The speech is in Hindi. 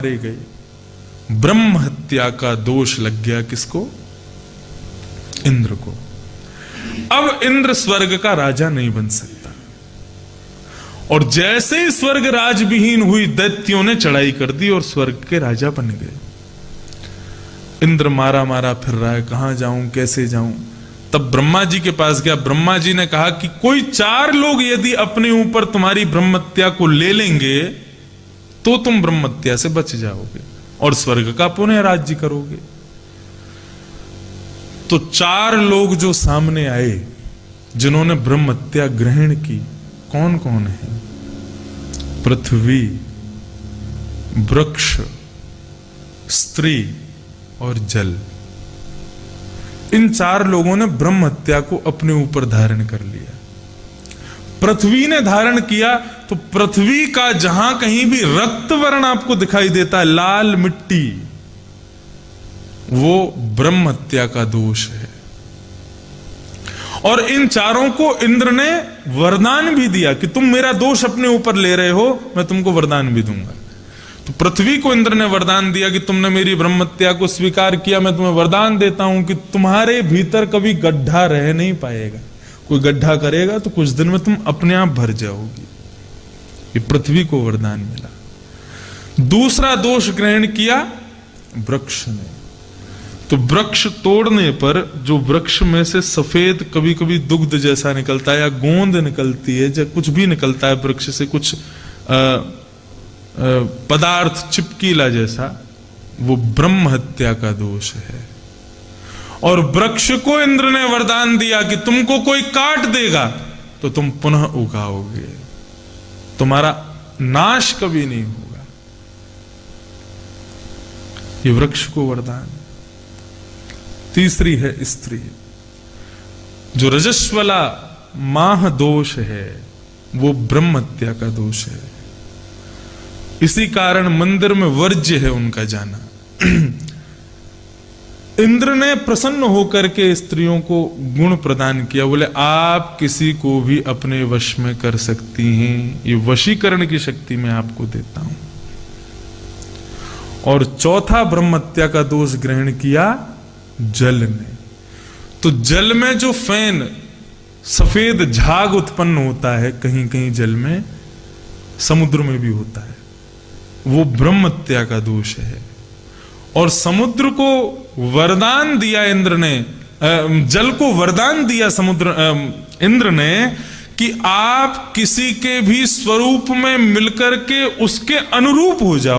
मारे गए। ब्रह्म हत्या का दोष लग गया किसको? इंद्र को। अब इंद्र स्वर्ग का राजा नहीं बन सकता। और जैसे ही स्वर्ग राजविहीन हुई, दैत्यों ने चढ़ाई कर दी और स्वर्ग के राजा बन गए। इंद्र मारा मारा फिर रहा है, कहां जाऊं, कैसे जाऊं। तब ब्रह्मा जी के पास गया। ब्रह्मा जी ने कहा कि कोई 4 लोग यदि अपने ऊपर तुम्हारी ब्रह्महत्या को ले लेंगे तो तुम ब्रह्महत्या से बच जाओगे और स्वर्ग का पुनः राज्य करोगे। तो 4 लोग जो सामने आए जिन्होंने ब्रह्महत्या ग्रहण की, कौन कौन है? पृथ्वी, वृक्ष, स्त्री और जल। इन 4 लोगों ने ब्रह्म हत्या को अपने ऊपर धारण कर लिया। पृथ्वी ने धारण किया तो पृथ्वी का जहां कहीं भी रक्त वर्ण आपको दिखाई देता है, लाल मिट्टी, वो ब्रह्म हत्या का दोष है। और इन 4 को इंद्र ने वरदान भी दिया कि तुम मेरा दोष अपने ऊपर ले रहे हो, मैं तुमको वरदान भी दूंगा। तो पृथ्वी को इंद्र ने वरदान दिया कि तुमने मेरी ब्रह्महत्या को स्वीकार किया, मैं तुम्हें वरदान देता हूं कि तुम्हारे भीतर कभी गड्ढा रह नहीं पाएगा। कोई गड्ढा करेगा तो कुछ दिन में तुम अपने आप भर जाओगी। ये पृथ्वी को वरदान मिला। दूसरा दोष ग्रहण किया वृक्ष ने। तो वृक्ष तोड़ने पर जो वृक्ष में से सफेद कभी कभी दुग्ध जैसा निकलता है या गोंद निकलती है, या कुछ भी निकलता है वृक्ष से, कुछ पदार्थ चिपकीला जैसा, वो ब्रह्म हत्या का दोष है। और वृक्ष को इंद्र ने वरदान दिया कि तुमको कोई काट देगा तो तुम पुनः उगाओगे, तुम्हारा नाश कभी नहीं होगा। ये वृक्ष को वरदान। तीसरी है स्त्री। जो रजस्वला माह दोष है वो ब्रह्म हत्या का दोष है। इसी कारण मंदिर में वर्ज्य है उनका जाना। इंद्र ने प्रसन्न होकर के स्त्रियों को गुण प्रदान किया। बोले आप किसी को भी अपने वश में कर सकती हैं, ये वशीकरण की शक्ति मैं आपको देता हूं। और चौथा ब्रह्म हत्या का दोष ग्रहण किया जल ने। तो जल में जो फैन सफेद झाग उत्पन्न होता है, कहीं कहीं जल में, समुद्र में भी होता है, वो ब्रह्म हत्या का दोष है। और समुद्र को वरदान दिया इंद्र ने, जल को वरदान दिया इंद्र ने कि आप किसी के भी स्वरूप में मिलकर के उसके अनुरूप हो जाओ।